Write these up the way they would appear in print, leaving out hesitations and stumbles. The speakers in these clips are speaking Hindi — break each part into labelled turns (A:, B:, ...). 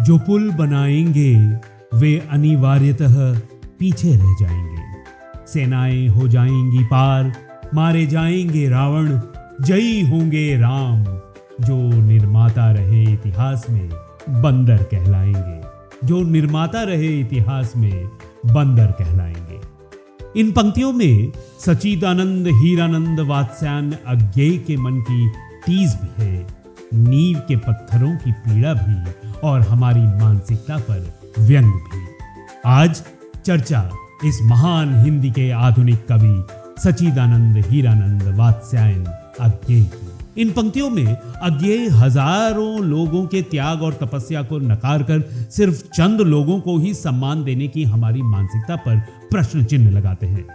A: जो पुल बनाएंगे वे अनिवार्यतः पीछे रह जाएंगे। सेनाएं हो जाएंगी पार, मारे जाएंगे रावण, जयी होंगे राम। जो निर्माता रहे इतिहास में बंदर कहलाएंगे, जो निर्माता रहे इतिहास में बंदर कहलाएंगे। इन पंक्तियों में सच्चिदानंद हीरानंद वात्स्यायन अज्ञेय के मन की टीस भी है, नींव के पत्थरों की पीड़ा भी और हमारी मानसिकता पर व्यंग भी। आज चर्चा इस महान हिंदी के आधुनिक कवि सच्चिदानंद हीरानंद वात्स्यायन अज्ञेय की। इन पंक्तियों में अज्ञेय हजारों लोगों के त्याग और तपस्या को नकार कर सिर्फ चंद लोगों को ही सम्मान देने की हमारी मानसिकता पर प्रश्न चिन्ह लगाते हैं।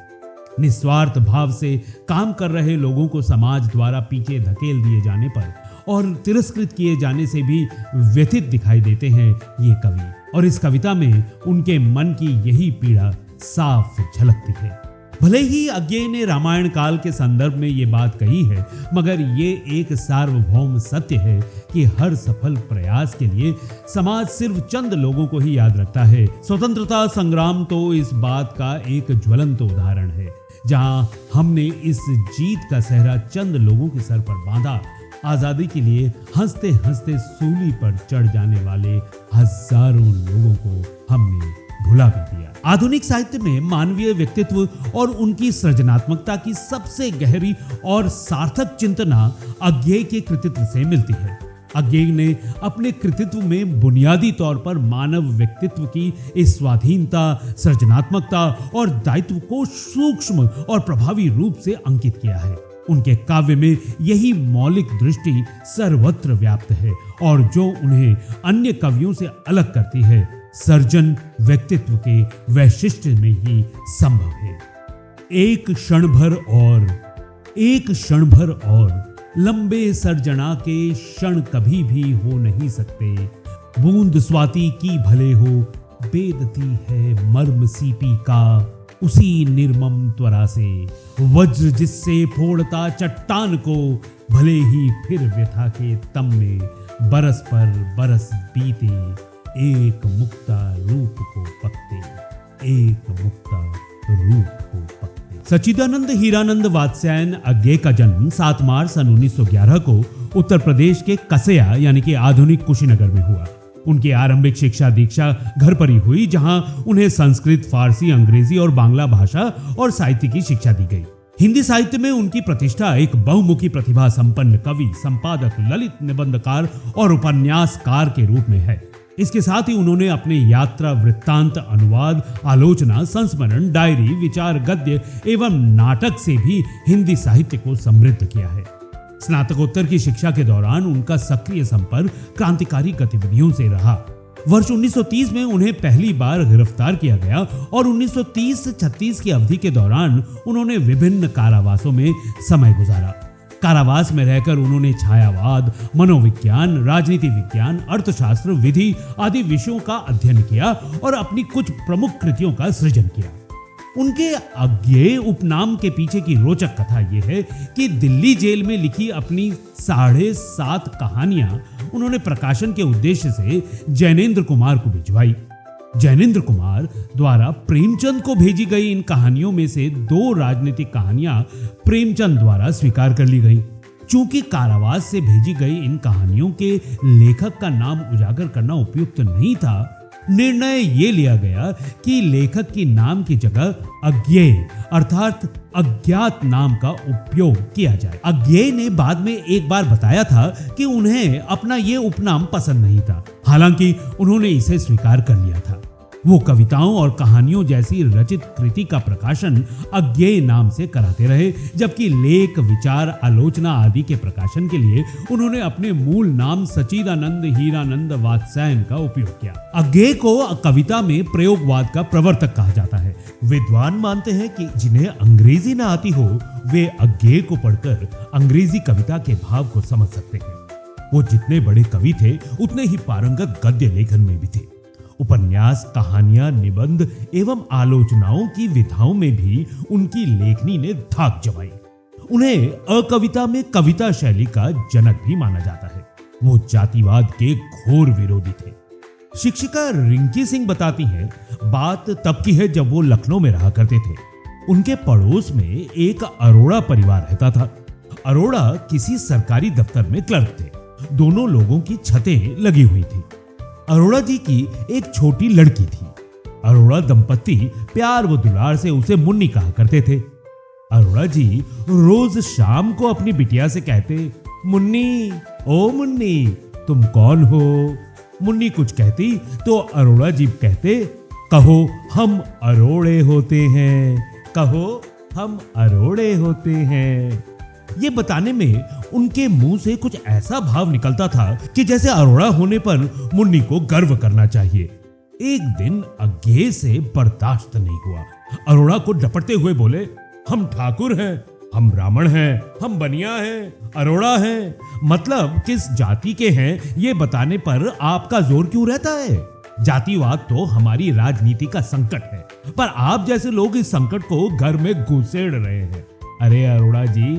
A: निस्वार्थ भाव से काम कर रहे लोगों को समाज द्वारा पीछे धकेल दिए जाने पर और तिरस्कृत किए जाने से भी व्यथित दिखाई देते हैं ये कवि, और इस कविता में उनके मन की यही पीड़ा साफ झलकती है। भले ही अज्ञेय ने रामायण काल के संदर्भ में ये बात कही है, मगर ये एक सार्वभौम सत्य है कि हर सफल प्रयास के लिए समाज सिर्फ चंद लोगों को ही याद रखता है। स्वतंत्रता संग्राम तो इस बात का एक ज्वलंत उदाहरण है, जहां हमने इस जीत का सहरा चंद लोगों के सर पर बांधा। आजादी के लिए हंसते हंसते सूली पर चढ़ जाने वाले हजारों लोगों को हमने भुला भी दिया। आधुनिक साहित्य में मानवीय व्यक्तित्व और उनकी सृजनात्मकता की सबसे गहरी और सार्थक चिंतना अज्ञेय के कृतित्व से मिलती है। अज्ञेय ने अपने कृतित्व में बुनियादी तौर पर मानव व्यक्तित्व की इस स्वाधीनता, सृजनात्मकता और दायित्व को सूक्ष्म और प्रभावी रूप से अंकित किया है। उनके काव्य में यही मौलिक दृष्टि सर्वत्र व्याप्त है और जो उन्हें अन्य कवियों से अलग करती है, सर्जन व्यक्तित्व के वैशिष्ट्य में ही संभव है। एक क्षण भर और लंबे सर्जना के क्षण कभी भी हो नहीं सकते। बूंद स्वाति की भले हो, बेदती है मर्म सीपी का, उसी निर्मम त्वरा से वज्र जिससे फोड़ता चट्टान को, भले ही फिर व्यथा के तम में बरस पर बरस बीते, एक मुक्ता रूप को पकते, एक मुक्ता रूप को पकते। सच्चिदानंद हीरानंद वात्स्यायन अज्ञेय का जन्म 7 मार्च सन 1911 को उत्तर प्रदेश के कसया यानी कि आधुनिक कुशीनगर में हुआ। उनकी आरंभिक शिक्षा दीक्षा घर पर ही हुई, जहां उन्हें संस्कृत, फारसी, अंग्रेजी और बांग्ला भाषा और साहित्य की शिक्षा दी गई। हिंदी साहित्य में उनकी प्रतिष्ठा एक बहुमुखी प्रतिभा संपन्न कवि, संपादक, ललित निबंधकार और उपन्यासकार के रूप में है। इसके साथ ही उन्होंने अपने यात्रा वृत्तांत, अनुवाद, आलोचना, संस्मरण, डायरी, विचार, गद्य एवं नाटक से भी हिंदी साहित्य को समृद्ध किया है। स्नातकोत्तर की शिक्षा के दौरान उनका सक्रिय संपर्क क्रांतिकारी गतिविधियों से रहा। वर्ष 1930 में उन्हें पहली बार गिरफ्तार किया गया और 1930 से 36 की अवधि के दौरान उन्होंने विभिन्न कारावासों में समय गुजारा। कारावास में रहकर उन्होंने छायावाद, मनोविज्ञान, राजनीति विज्ञान, अर्थशास्त्र, विधि आदि विषयों का अध्ययन किया और अपनी कुछ प्रमुख कृतियों का सृजन किया। उनके अज्ञेय उपनाम के पीछे की रोचक कथा यह है कि दिल्ली जेल में लिखी अपनी 7.5 कहानियां उन्होंने प्रकाशन के उद्देश्य से जैनेन्द्र कुमार को भिजवाई। जैनेन्द्र कुमार द्वारा प्रेमचंद को भेजी गई इन कहानियों में से 2 राजनीतिक कहानियां प्रेमचंद द्वारा स्वीकार कर ली गईं। चूंकि कारावास से भेजी गई इन कहानियों के लेखक का नाम उजागर करना उपयुक्त नहीं था, निर्णय ये लिया गया कि लेखक की नाम की जगह अज्ञेय अर्थात अज्ञात नाम का उपयोग किया जाए। अज्ञेय ने बाद में एक बार बताया था कि उन्हें अपना ये उपनाम पसंद नहीं था, हालांकि उन्होंने इसे स्वीकार कर लिया था। वो कविताओं और कहानियों जैसी रचित कृति का प्रकाशन अज्ञेय नाम से कराते रहे, जबकि लेख, विचार, आलोचना आदि के प्रकाशन के लिए उन्होंने अपने मूल नाम सच्चिदानंद हीरानंद वात्स्यायन का उपयोग किया। अज्ञेय को कविता में प्रयोगवाद का प्रवर्तक कहा जाता है। विद्वान मानते हैं कि जिन्हें अंग्रेजी न आती हो वे अज्ञेय को पढ़कर अंग्रेजी कविता के भाव को समझ सकते हैं। वो जितने बड़े कवि थे उतने ही पारंगत गद्य लेखन में भी थे। उपन्यास, कहानियां, निबंध एवं आलोचनाओं की विधाओं में भी उनकी लेखनी ने धाक जमाई। उन्हें अकविता में कविता शैली का जनक भी माना जाता है। वो जातिवाद के घोर विरोधी थे। शिक्षिका रिंकी सिंह बताती हैं, बात तब की है जब वो लखनऊ में रहा करते थे। उनके पड़ोस में एक अरोड़ा परिवार रहता था। अरोड़ा किसी सरकारी दफ्तर में क्लर्क थे। दोनों लोगों की छतें लगी हुई थी। अरोड़ा जी की एक छोटी लड़की थी। अरोड़ा दंपत्ति प्यार व दुलार से उसे मुन्नी कहा करते थे। अरोड़ा जी रोज शाम को अपनी बिटिया से कहते, मुन्नी, ओ मुन्नी, तुम कौन हो? मुन्नी कुछ कहती तो अरोड़ा जी कहते, कहो हम अरोड़े होते हैं, कहो हम अरोड़े होते हैं। ये बताने में उनके मुंह से कुछ ऐसा भाव निकलता था कि जैसे अरोड़ा होने पर मुन्नी को गर्व करना चाहिए। एक दिन अज्ञे से बर्दाश्त नहीं हुआ। अरोड़ा को डपटते हुए बोले, हम ठाकुर हैं, हम ब्राह्मण हैं, हम बनिया हैं, अरोड़ा हैं। मतलब किस जाति के हैं ये बताने पर आपका जोर क्यों रहता है? जातिवाद तो हमारी राजनीति का संकट है, पर आप जैसे लोग इस संकट को घर में घुसेड़ रहे हैं। अरे अरोड़ा जी,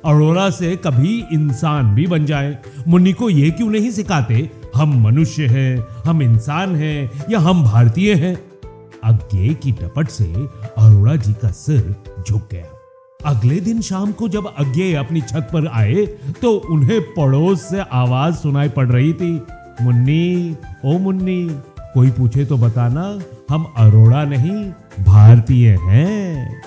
A: अरोड़ा से कभी इंसान भी बन जाए। मुन्नी को ये क्यों नहीं सिखाते, हम मनुष्य हैं, हम इंसान हैं, या हम भारतीय हैं? अज्ञे की डपट से अरोड़ा जी का सिर झुक गया। अगले दिन शाम को जब अज्ञे अपनी छत पर आए तो उन्हें पड़ोस से आवाज सुनाई पड़ रही थी, मुन्नी, ओ मुन्नी, कोई पूछे तो बताना हम अरोड़ा नहीं भारतीय हैं।